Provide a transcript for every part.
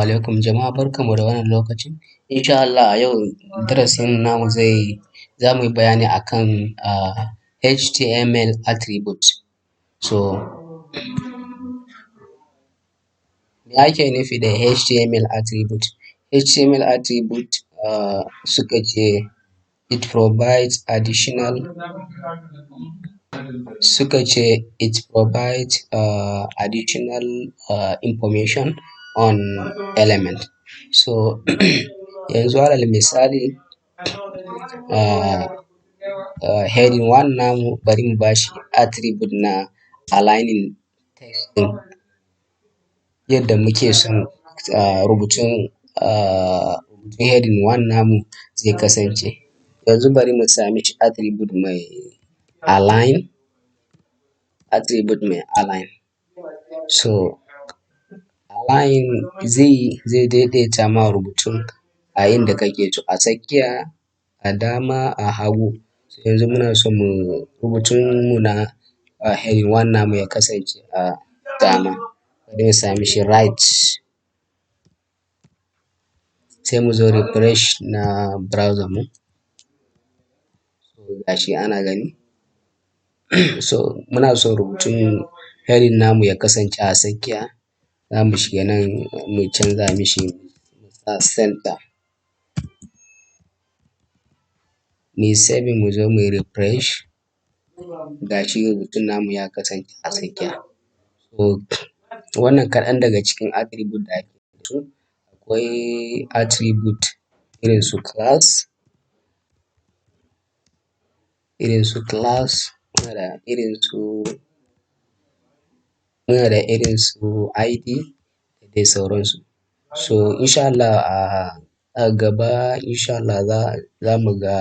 alaikum jama'a barkanmu da wannan lokacin. Insha Allah a yau darasin namu za mu yi bayani akan HTML attribute. So me ake nufi da HTML attribute? HTML attribute suka ce it provides additional suka ce it provides additional information on element. So yanzu alal misali heading 1 namu bari mu bashi attribute na aligning text ɗin yadda muke son rubutun heading 1 namu zai kasance. Yanzu bari mu sa mishi attribute mai align. So align zai daidaita ma rubutun a inda kake so, a tsakiya, a dama, a hagu. So yanzu muna so rubutun mu na heading 1 namu ya kasance a dama, bari mu sa mishi right. Sai mu zo refresh na browser mu. So gashi ana gani. So muna so rubutun heading namu ya kasance a tsakiya, za mu shiga nan mu canza mishi mu sa center. Muyi saving mu zo muyi refresh. Gashi rubutun namu ya kasance a tsakiya. So wannan kaɗan daga cikin attribute da ake da su. Akwai attribute irin su class, muna da irin su ID da dai sauransu. So insha Allah a gaba insha Allah za mu ga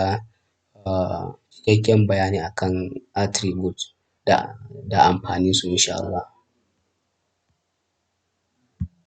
cikakken bayani akan attribute da amfanin su insha Allah.